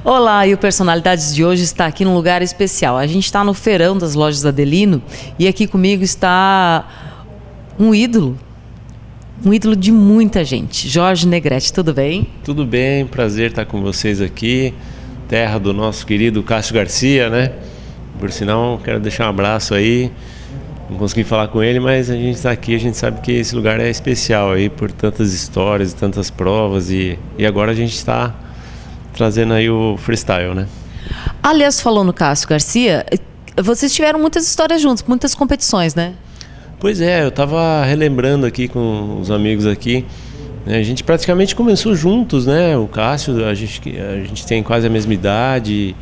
Olá, e o Personalidades de hoje está aqui num lugar especial. A gente está no feirão das lojas Adelino e aqui comigo está um ídolo de muita gente. Jorge Negrete, tudo bem? Tudo bem, prazer estar com vocês aqui, terra do nosso querido Cássio Garcia, né? Por sinal, quero deixar um abraço aí. Não consegui falar com ele, mas a gente está aqui, a gente sabe que esse lugar é especial aí por tantas histórias, tantas provas e agora a gente está trazendo aí o freestyle, né? Aliás, falou no Cássio Garcia, vocês tiveram muitas histórias juntos, muitas competições, né? Pois é, eu estava relembrando aqui com os amigos aqui, né? A gente praticamente começou juntos, né? O Cássio, a gente tem quase a mesma idade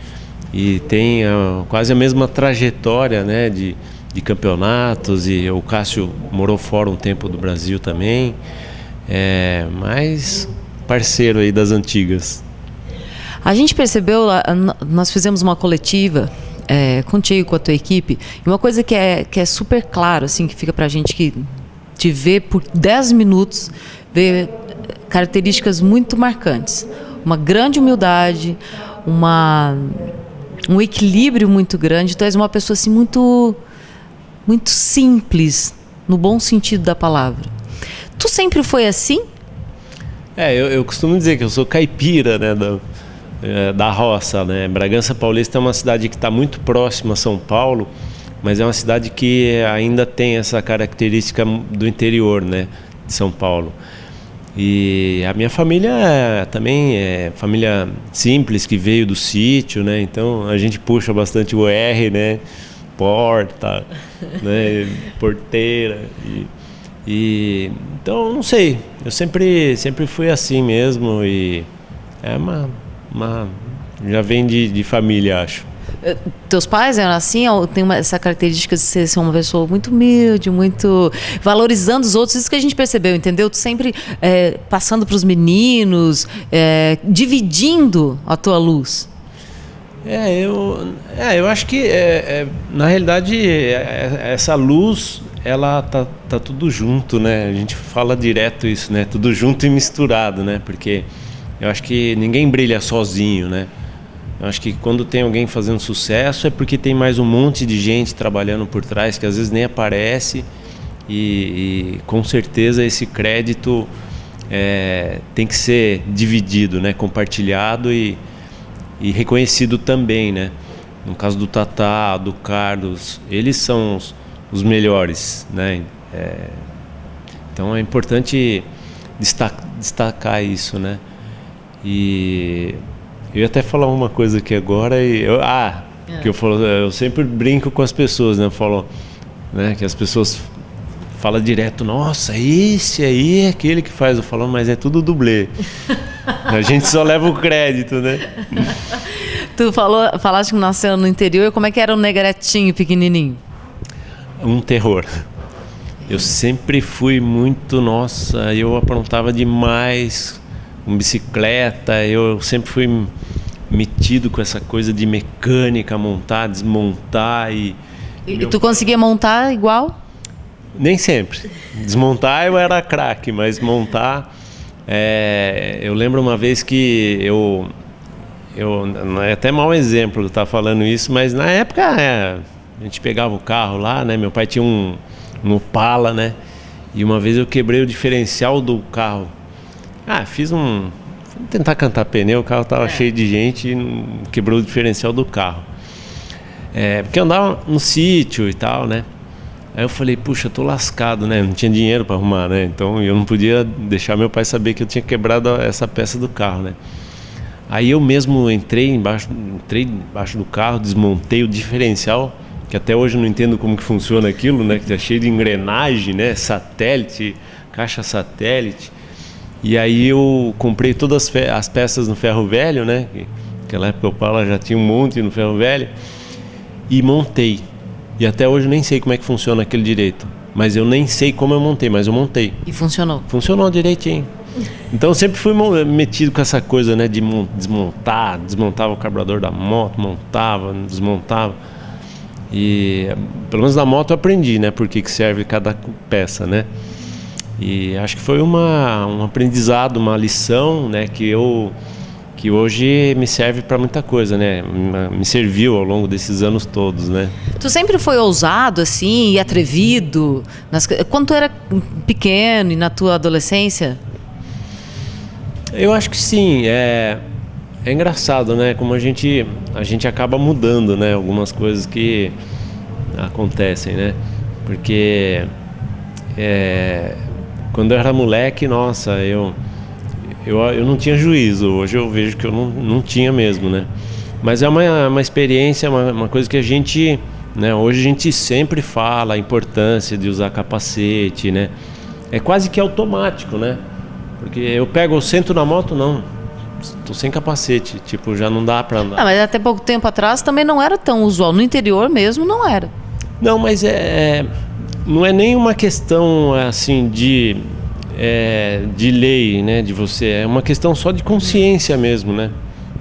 e tem quase a mesma trajetória, né? De campeonatos, e o Cássio morou fora um tempo do Brasil também, mas parceiro aí das antigas. A gente percebeu, nós fizemos uma coletiva contigo, com a tua equipe, e uma coisa que é super claro, assim, que fica pra gente que te vê por 10 minutos, vê características muito marcantes. Uma grande humildade, um equilíbrio muito grande. Tu és uma pessoa assim, muito simples, no bom sentido da palavra. Tu sempre foi assim? Eu costumo dizer que eu sou caipira, né, da roça, né? Bragança Paulista é uma cidade que está muito próxima a São Paulo, mas é uma cidade que ainda tem essa característica do interior, né, de São Paulo. E a minha família também é família simples, que veio do sítio, né? Então a gente puxa bastante o R, né? Porta, né? Porteira então não sei, eu sempre fui assim mesmo e já vem de família, acho. Teus pais eram assim, ou tem essa característica de ser uma pessoa muito humilde, muito valorizando os outros? Isso que a gente percebeu, entendeu? Tu sempre passando para os meninos, dividindo a tua luz. Eu acho que na realidade essa luz, ela tá tudo junto, né? A gente fala direto isso, né? Tudo junto e misturado, né? Porque eu acho que ninguém brilha sozinho, né? Eu acho que quando tem alguém fazendo sucesso é porque tem mais um monte de gente trabalhando por trás que às vezes nem aparece e com certeza esse crédito tem que ser dividido, né? Compartilhado e reconhecido também, né? No caso do Tatá, do Carlos, eles são os melhores, né? Então é importante destacar isso, né? E eu ia até falar uma coisa aqui agora que eu sempre brinco com as pessoas, né? Eu falo, né, que as pessoas falam direto, nossa, esse aí é aquele que faz. Eu falo, mas é tudo dublê. A gente só leva o crédito, né? Tu falaste que nasceu no interior. Como é que era o Negretinho pequenininho? Um terror. Eu sempre fui muito, eu aprontava demais com bicicleta. Eu sempre fui metido com essa coisa de mecânica, montar, desmontar e tu conseguia montar igual? Nem sempre. Desmontar eu era craque, mas montar... eu lembro uma vez que eu não é até mau exemplo de estar falando isso, mas na época a gente pegava o carro lá, né? Meu pai tinha um Opala, né? E uma vez eu quebrei o diferencial do carro. Vou tentar cantar pneu, o carro estava cheio de gente e quebrou o diferencial do carro. Porque eu andava no sítio e tal, né? Aí eu falei, puxa, tô lascado, né? Não tinha dinheiro para arrumar, né? Então eu não podia deixar meu pai saber que eu tinha quebrado essa peça do carro, né? Aí eu mesmo entrei embaixo do carro, desmontei o diferencial, que até hoje eu não entendo como que funciona aquilo, né? Que tá cheio de engrenagem, né? Satélite, caixa satélite. E aí eu comprei todas as peças no ferro velho, né? Naquela época o Opala já tinha um monte no ferro velho. E montei. E até hoje eu nem sei como é que funciona aquele direito. Mas eu nem sei como eu montei, mas eu montei. E funcionou? Funcionou direitinho. Então eu sempre fui metido com essa coisa, né? De desmontava o carburador da moto, montava, desmontava. E pelo menos na moto eu aprendi, né? Por que serve cada peça, né? E acho que foi um aprendizado, uma lição, né? Que eu que hoje me serve para muita coisa, né? Me serviu ao longo desses anos todos, né? Tu sempre foi ousado, assim, e atrevido? Quando tu era pequeno e na tua adolescência? Eu acho que sim. É engraçado, né? Como a gente acaba mudando, né? Algumas coisas que acontecem, né? Porque quando eu era moleque, nossa, eu não tinha juízo. Hoje eu vejo que eu não tinha mesmo, né? Mas é uma experiência, uma coisa que a gente, né? Hoje a gente sempre fala a importância de usar capacete, né? É quase que automático, né? Porque eu sento na moto, não, tô sem capacete, tipo, já não dá pra andar. Mas até pouco tempo atrás também não era tão usual, no interior mesmo não era. Não, mas não é nem uma questão assim de lei, né, de você, é uma questão só de consciência mesmo, né?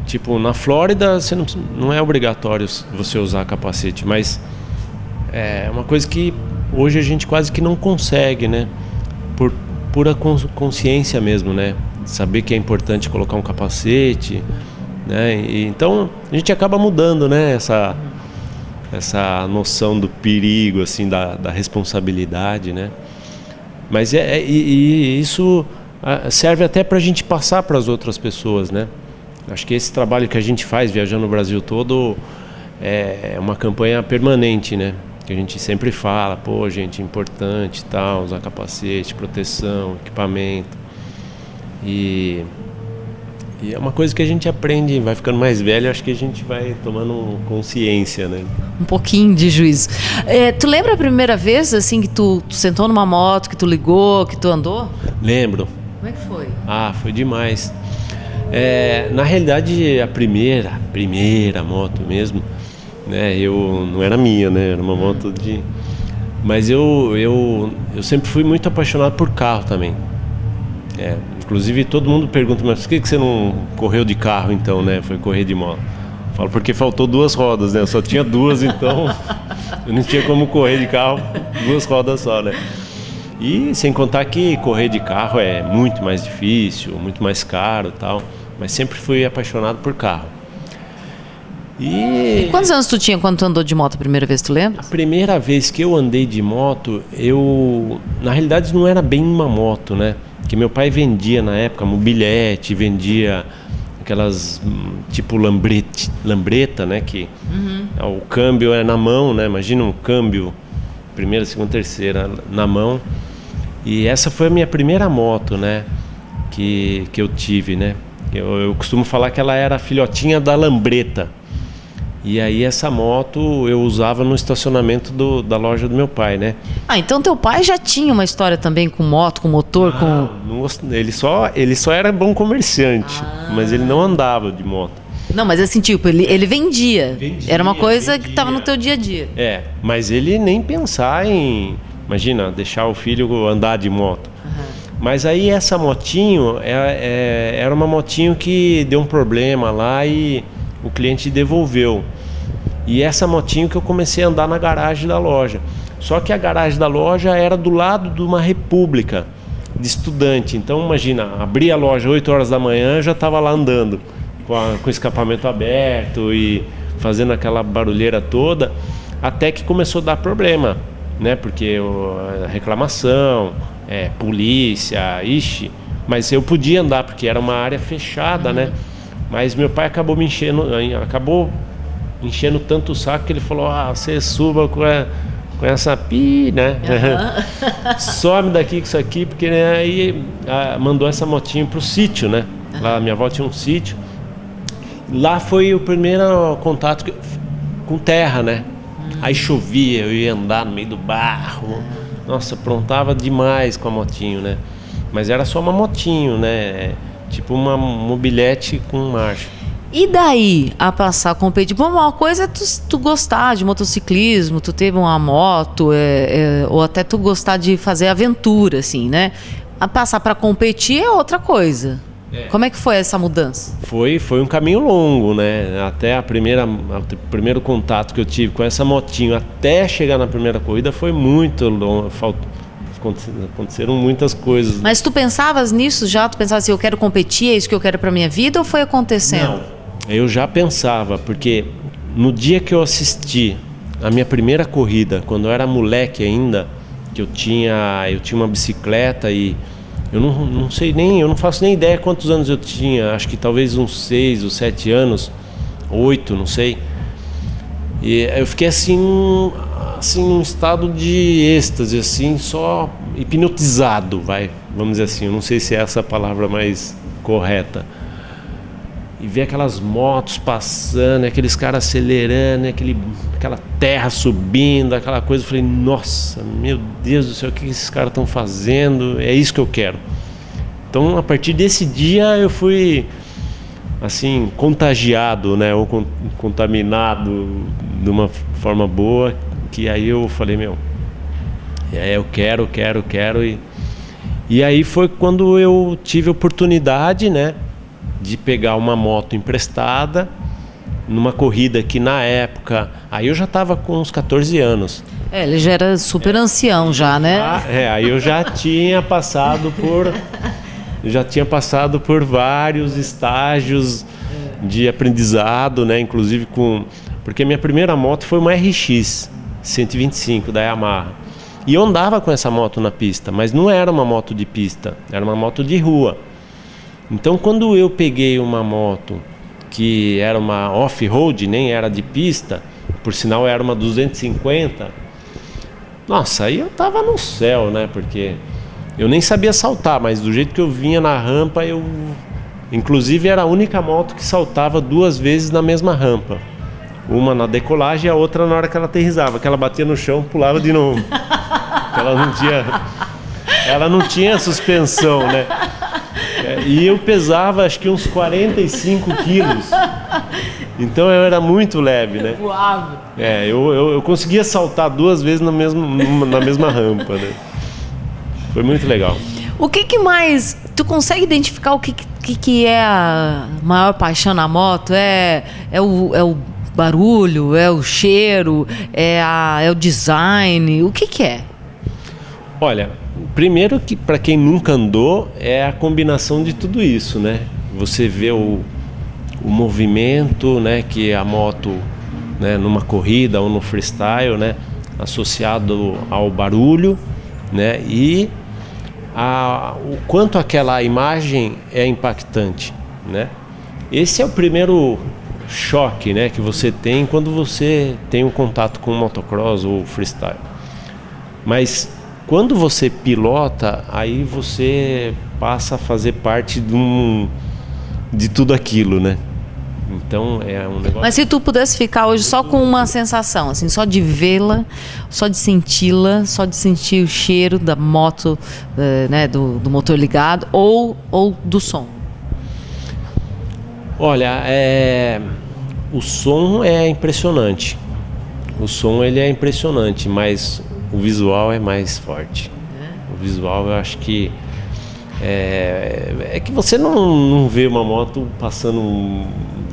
Tipo, na Flórida você não é obrigatório você usar capacete, mas é uma coisa que hoje a gente quase que não consegue, né? Por pura consciência mesmo, né? De saber que é importante colocar um capacete, né? E então a gente acaba mudando, né? Essa noção do perigo, assim, da responsabilidade, né? Mas isso serve até para a gente passar para as outras pessoas, né? Acho que esse trabalho que a gente faz viajando o Brasil todo é uma campanha permanente, né? Que a gente sempre fala, pô, gente, é importante, tal, usar capacete, proteção, equipamento. E é uma coisa que a gente aprende, vai ficando mais velho, acho que a gente vai tomando consciência, né? Um pouquinho de juízo. Tu lembra a primeira vez, assim, que tu sentou numa moto, que tu ligou, que tu andou? Lembro. Como é que foi? Foi demais. Na realidade, a primeira moto mesmo, né? Não era minha, né? Era uma moto de... Mas eu sempre fui muito apaixonado por carro também. Inclusive todo mundo pergunta, mas por que você não correu de carro então, né? Foi correr de moto. Falo porque faltou 2 rodas, né? Eu só tinha 2, então eu não tinha como correr de carro, 2 rodas só, né? E sem contar que correr de carro é muito mais difícil, muito mais caro e tal. Mas sempre fui apaixonado por carro. E quantos anos tu tinha quando tu andou de moto a primeira vez, tu lembra? A primeira vez que eu andei de moto, na realidade não era bem uma moto, né? Que meu pai vendia na época mobilete, vendia aquelas tipo lambreta, né? Que o câmbio é na mão, né? Imagina um câmbio, primeira, segunda, terceira na mão. E essa foi a minha primeira moto, né? Que eu tive, né? Eu costumo falar que ela era a filhotinha da lambreta. E aí essa moto eu usava no estacionamento da loja do meu pai, né? Então teu pai já tinha uma história também com moto, com motor, com... Ele só era bom comerciante, mas ele não andava de moto. Não, mas assim, tipo, ele vendia. Era uma coisa que estava no teu dia a dia. Mas ele nem pensar em, imagina, deixar o filho andar de moto. Mas aí essa motinho, era uma motinho que deu um problema lá e o cliente devolveu. E essa motinho que eu comecei a andar na garagem da loja. Só que a garagem da loja era do lado de uma república de estudante. Então imagina, abri a loja 8 horas da manhã, eu já estava lá andando com o escapamento aberto e fazendo aquela barulheira toda, até que começou a dar problema, né? Porque a reclamação, polícia, mas eu podia andar porque era uma área fechada, né? Mas meu pai acabou enchendo tanto o saco que ele falou, você suba com essa né? Some daqui com isso aqui, porque né, aí mandou essa motinho pro sítio, né? Lá minha avó tinha um sítio. Lá foi o primeiro contato com terra, né? Aí chovia, eu ia andar no meio do barro. Nossa, aprontava demais com a motinho, né? Mas era só uma motinho, né? Tipo uma mobilete com marcha. E daí, a passar a competir? Bom, uma coisa é tu gostar de motociclismo, tu ter uma moto, ou até tu gostar de fazer aventura, assim, né? A passar para competir é outra coisa. Como é que foi essa mudança? Foi um caminho longo, né? Até o primeiro contato que eu tive com essa motinho, até chegar na primeira corrida, foi muito longo. aconteceram muitas coisas. Mas tu pensavas nisso já? Tu pensava assim, eu quero competir, é isso que eu quero pra minha vida, ou foi acontecendo? Não, eu já pensava, porque no dia que eu assisti a minha primeira corrida, quando eu era moleque ainda, que eu tinha uma bicicleta e eu não sei nem, eu não faço nem ideia quantos anos eu tinha, acho que talvez uns 6 ou 7 anos, 8, não sei. E eu fiquei assim num estado de êxtase, assim, só hipnotizado, vamos dizer assim, eu não sei se é essa a palavra mais correta. E ver aquelas motos passando, aqueles caras acelerando, aquela terra subindo, aquela coisa, eu falei, nossa, meu Deus do céu, o que esses caras estão fazendo? É isso que eu quero. Então, a partir desse dia, eu fui, assim, contagiado, né, ou contaminado de uma forma boa, que aí eu falei, eu quero, e aí foi quando eu tive a oportunidade, né, de pegar uma moto emprestada numa corrida que na época, aí eu já estava com uns 14 anos. Ele já era super ancião já, né? Aí eu já tinha passado por vários estágios de aprendizado, né, inclusive porque minha primeira moto foi uma RX 125 da Yamaha. E eu andava com essa moto na pista, mas não era uma moto de pista, era uma moto de rua. Então, quando eu peguei uma moto que era uma off-road, nem era de pista, por sinal era uma 250, nossa, aí eu tava no céu, né? Porque eu nem sabia saltar, mas do jeito que eu vinha na rampa, inclusive era a única moto que saltava 2 vezes na mesma rampa. Uma na decolagem e a outra na hora que ela aterrissava, que ela batia no chão, pulava de novo. Ela não tinha suspensão, né? E eu pesava acho que uns 45 quilos. Então eu era muito leve, né? Eu conseguia saltar 2 vezes na mesma rampa, né? Foi muito legal. O que mais... Tu consegue identificar o que é a maior paixão na moto? É o barulho? É o cheiro? É o design? O que é? Olha, primeiro que para quem nunca andou é a combinação de tudo isso, né? Você vê o movimento, né, que a moto, né, numa corrida ou no freestyle, né, associado ao barulho, né, e o quanto aquela imagem é impactante, né? Esse é o primeiro choque, né, que você tem quando você tem um contato com motocross ou freestyle. Mas quando você pilota, aí você passa a fazer parte de tudo aquilo, né? Então é um negócio... Mas se tu pudesse ficar hoje só com uma sensação, assim, só de vê-la, só de senti-la, só de sentir o cheiro da moto, né, do motor ligado ou do som? Olha, o som é impressionante. O som ele é impressionante, mas o visual é mais forte. O visual eu acho que é que você não vê uma moto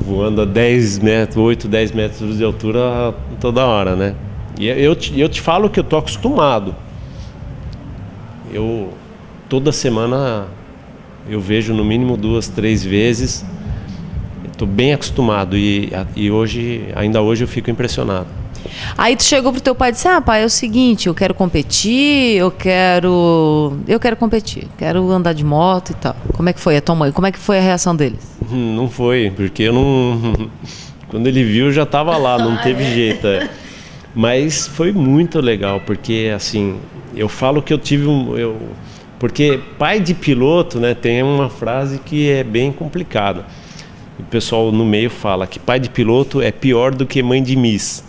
voando a 10 metros, 8, 10 metros de altura toda hora, né? E eu te falo que eu tô acostumado. Toda semana eu vejo no mínimo 2, 3 vezes. Estou bem acostumado e ainda hoje eu fico impressionado. Aí tu chegou pro teu pai e disse: pai, é o seguinte, eu quero competir, eu quero competir, quero andar de moto e tal. Como é que foi a tua mãe? Como é que foi a reação deles? Não foi, porque eu não... Quando ele viu, eu já estava lá, não teve jeito. Mas foi muito legal, porque assim, eu falo que eu tive porque pai de piloto, né, tem uma frase que é bem complicada. O pessoal no meio fala que pai de piloto é pior do que mãe de miss.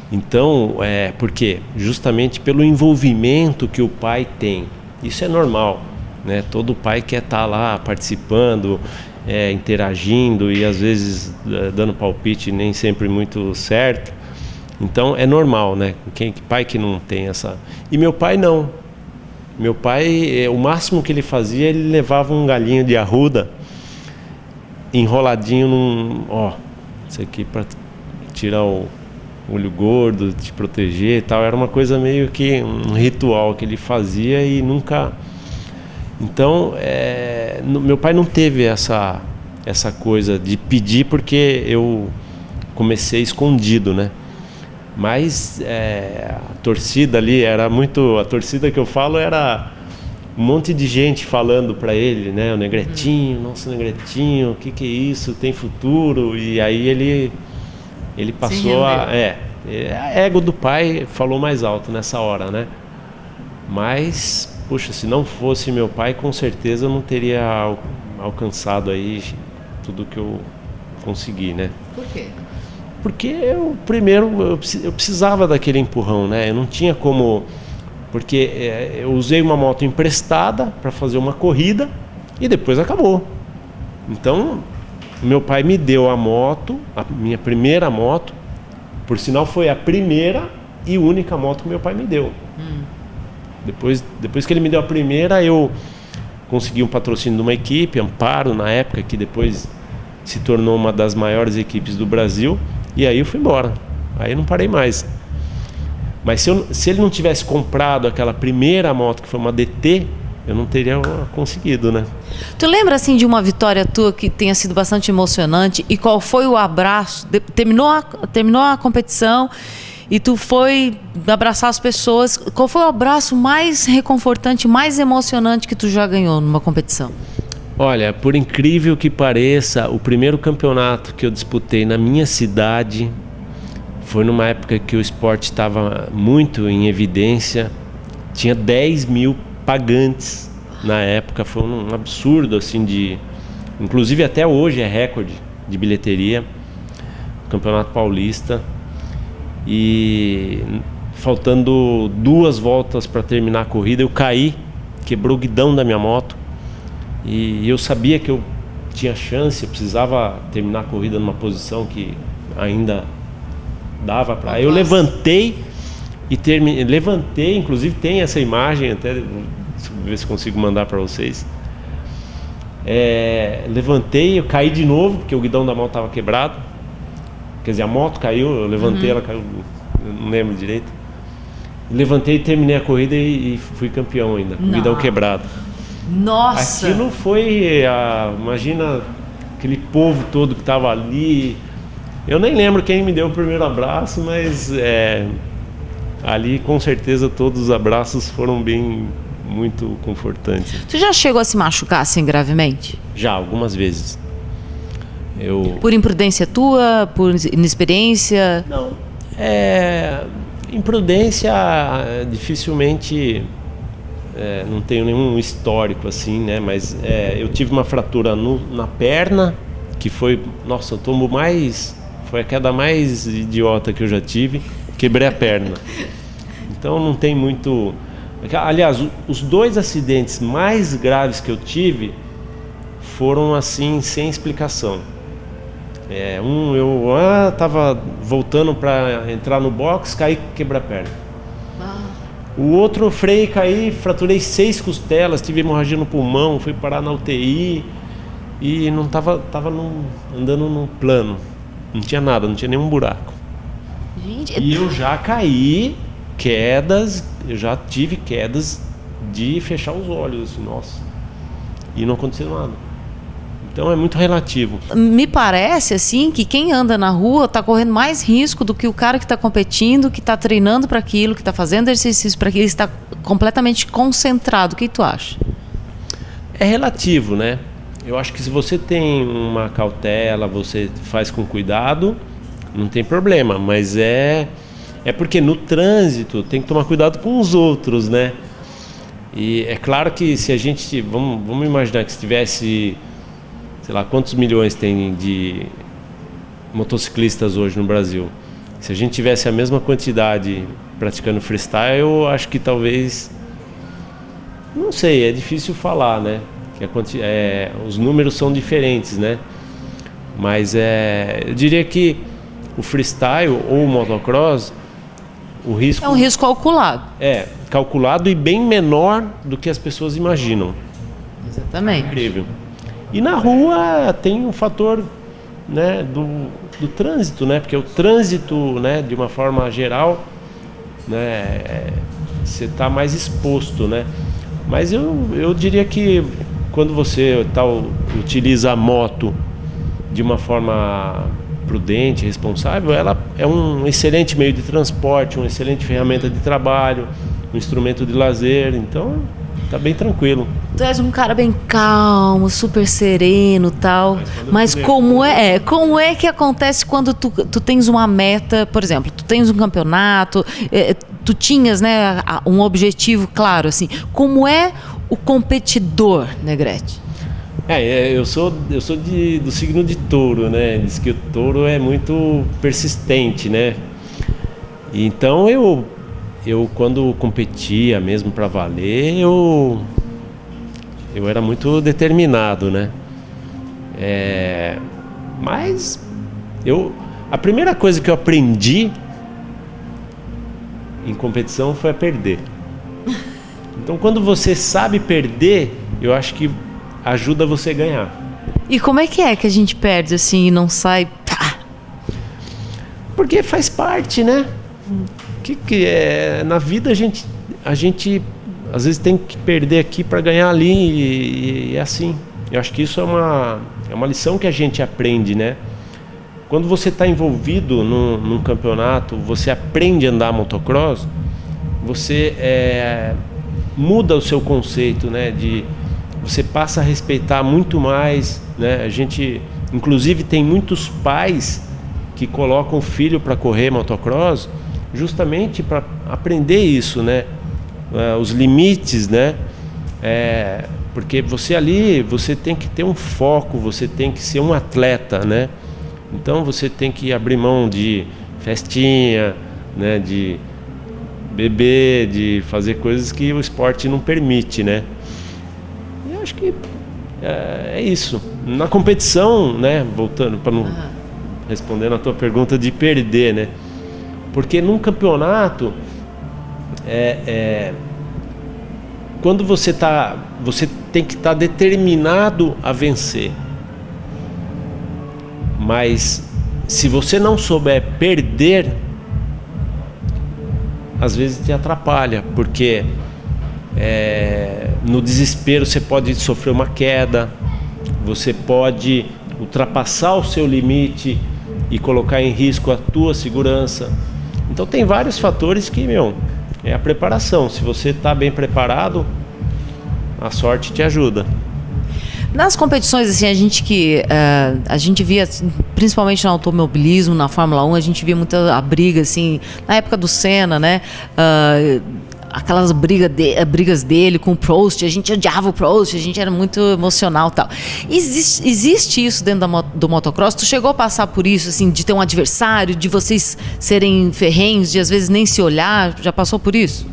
Então, por quê? Justamente pelo envolvimento que o pai tem. Isso é normal, né? Todo pai quer estar lá participando, interagindo e às vezes dando palpite nem sempre muito certo. Então é normal, né? Pai que não tem essa... E meu pai não. Meu pai, o máximo que ele fazia, ele levava um galinho de arruda enroladinho isso aqui para tirar olho gordo, te proteger e tal. Era uma coisa meio que um ritual que ele fazia e nunca... Então, meu pai não teve essa coisa de pedir, porque eu comecei escondido, né? Mas a torcida ali era muito... A torcida que eu falo era um monte de gente falando para ele, né? O Negretinho, nossa, Negretinho, o que é isso? Tem futuro? E aí ele passou a ego do pai falou mais alto nessa hora, né? Mas, puxa, se não fosse meu pai, com certeza eu não teria alcançado aí tudo que eu consegui, né? Por quê? Porque eu precisava daquele empurrão, né? Eu não tinha como... Porque eu usei uma moto emprestada para fazer uma corrida e depois acabou. Então, meu pai me deu a moto, a minha primeira moto, por sinal foi a primeira e única moto que meu pai me deu. Depois que ele me deu a primeira, eu consegui um patrocínio de uma equipe, Amparo, na época, que depois se tornou uma das maiores equipes do Brasil, e aí eu fui embora. Aí eu não parei mais. Mas se ele não tivesse comprado aquela primeira moto, que foi uma DT, eu não teria conseguido, né? Tu lembra, assim, de uma vitória tua que tenha sido bastante emocionante? E qual foi o abraço? Terminou a competição e tu foi abraçar as pessoas. Qual foi o abraço mais reconfortante, mais emocionante que tu já ganhou numa competição? Olha, por incrível que pareça, o primeiro campeonato que eu disputei na minha cidade... Foi numa época que o esporte estava muito em evidência. Tinha 10 mil pagantes na época. Foi um absurdo, assim, de... Inclusive até hoje é recorde de bilheteria. Campeonato Paulista. E faltando 2 voltas para terminar a corrida, eu caí, quebrou o guidão da minha moto. E eu sabia que eu tinha chance, eu precisava terminar a corrida numa posição que ainda... dava para... Aí eu levantei e terminei. Levantei, inclusive tem essa imagem, até ver se consigo mandar para vocês. Levantei, eu caí de novo, porque o guidão da moto estava quebrado. Quer dizer, a moto caiu, eu levantei, ela caiu, eu não lembro direito. Levantei e terminei a corrida e fui campeão ainda, com o guidão quebrado. Nossa! Aquilo foi, imagina aquele povo todo que estava ali. Eu nem lembro quem me deu o primeiro abraço, mas ali com certeza todos os abraços foram muito confortantes. Tu já chegou a se machucar assim gravemente? Já, algumas vezes. Por imprudência tua, por inexperiência? Não, imprudência dificilmente, não tenho nenhum histórico assim, né? Mas eu tive uma fratura na perna, que foi, nossa, o tombo foi a queda mais idiota que eu já tive. Quebrei a perna. Então não tem muito... Aliás, os 2 acidentes mais graves que eu tive foram assim, sem explicação. Eu estava voltando para entrar no box, caí, quebrei a perna. O outro, freio, caí, fraturei 6 costelas, tive hemorragia no pulmão, fui parar na UTI e não estava andando no plano. Não tinha nada, não tinha nenhum buraco. Gente, e eu já caí, eu já tive quedas de fechar os olhos, assim, nossa. E não aconteceu nada. Então é muito relativo. Me parece, assim, que quem anda na rua está correndo mais risco do que o cara que está competindo, que está treinando para aquilo, que está fazendo exercício para aquilo, está completamente concentrado. O que tu acha? É relativo, né? Eu acho que se você tem uma cautela, você faz com cuidado, não tem problema. Mas é porque no trânsito tem que tomar cuidado com os outros, né? E é claro que se a gente... Vamos imaginar que se tivesse... Sei lá, quantos milhões tem de motociclistas hoje no Brasil? Se a gente tivesse a mesma quantidade praticando freestyle, eu acho que talvez... Não sei, é difícil falar, né? Os números são diferentes, né? Mas eu diria que o freestyle ou o motocross, o risco... É um risco calculado. Calculado e bem menor do que as pessoas imaginam. Exatamente. Incrível. E na rua tem um fator né, do trânsito, né? Porque o trânsito, né, de uma forma geral, né, você está mais exposto, né? Mas eu diria que quando você utiliza a moto de uma forma prudente, responsável, ela é um excelente meio de transporte, uma excelente ferramenta de trabalho, um instrumento de lazer, então tá bem tranquilo. Tu és um cara bem calmo, super sereno, tal. Mas como é que acontece quando tu tens uma meta, por exemplo, tu tens um campeonato, tu tinhas, né, um objetivo claro, assim. Como é o competidor, Negrete? Eu sou do signo de touro, né? Diz que o touro é muito persistente, né? Então eu quando competia mesmo para valer, eu era muito determinado, né? Mas a primeira coisa que eu aprendi em competição foi a perder. Então quando você sabe perder, eu acho que ajuda você a ganhar. E como é que a gente perde assim e não sai? Pá. Porque faz parte, né? Na vida a gente às vezes tem que perder aqui para ganhar ali e é assim. Eu acho que isso é uma lição que a gente aprende, né? Quando você está envolvido num campeonato, você aprende a andar motocross, você muda o seu conceito, né? Você passa a respeitar muito mais, né? A gente, inclusive, tem muitos pais que colocam o filho para correr motocross justamente para aprender isso, né? Os limites, né? Porque você tem que ter um foco, você tem que ser um atleta, né? Então você tem que abrir mão de festinha, né? De beber, de fazer coisas que o esporte não permite, né? Eu acho que é isso. Na competição, né? Voltando para não responder na tua pergunta de perder, né? Porque num campeonato quando você tem que estar determinado a vencer. Mas se você não souber perder, às vezes te atrapalha, porque no desespero você pode sofrer uma queda, você pode ultrapassar o seu limite e colocar em risco a tua segurança. Então tem vários fatores que, é a preparação. Se você está bem preparado, a sorte te ajuda. Nas competições, assim, a gente via, principalmente no automobilismo, na Fórmula 1, a gente via muita briga, assim, na época do Senna, né? Aquelas brigas dele com o Prost, a gente odiava o Prost, a gente era muito emocional e tal. Existe isso dentro do motocross? Tu chegou a passar por isso, assim, de ter um adversário, de vocês serem ferrenhos, de às vezes nem se olhar? Já passou por isso?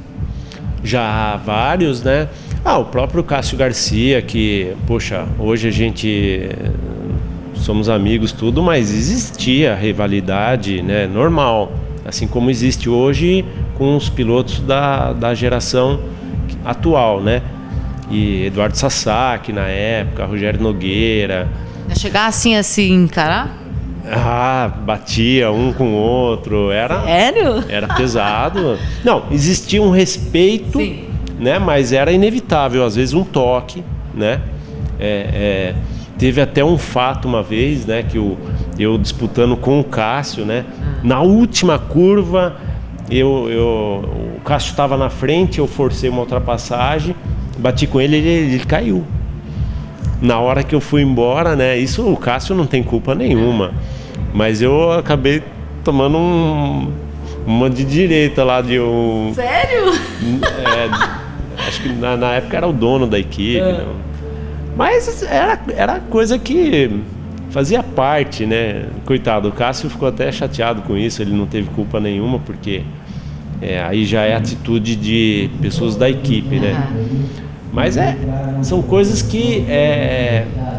Já vários, né? O próprio Cássio Garcia, que, poxa, hoje a gente somos amigos, tudo, mas existia rivalidade, né? Normal, assim como existe hoje com os pilotos da geração atual, né? E Eduardo Sasaki na época, Rogério Nogueira. Chegar assim a se encarar? Batia um com o outro. Sério? Era pesado. Não, existia um respeito, sim, né? Mas era inevitável, às vezes um toque, né? Teve até um fato uma vez, né? Que eu disputando com o Cássio, né? Na última curva, o Cássio estava na frente, eu forcei uma ultrapassagem, bati com ele caiu. Na hora que eu fui embora, né? Isso o Cássio não tem culpa nenhuma, mas eu acabei tomando uma de direita lá de um... Sério? Acho que na época era o dono da equipe, né? Mas era coisa que fazia parte, né? Coitado, o Cássio ficou até chateado com isso, ele não teve culpa nenhuma, porque aí já é atitude de pessoas da equipe, né? Mas são coisas que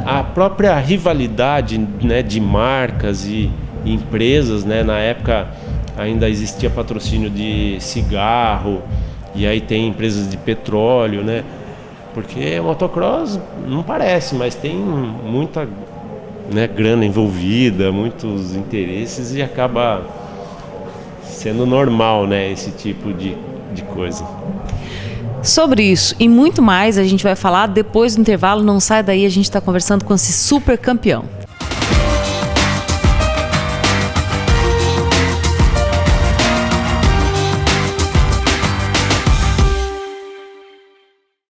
a própria rivalidade, né, de marcas e empresas, né? Na época ainda existia patrocínio de cigarro, e aí tem empresas de petróleo, né? Porque o motocross não parece, mas tem muita né, grana envolvida, muitos interesses e acaba sendo normal, né, esse tipo de coisa. Sobre isso e muito mais a gente vai falar depois do intervalo. Não sai daí, a gente está conversando com esse super campeão.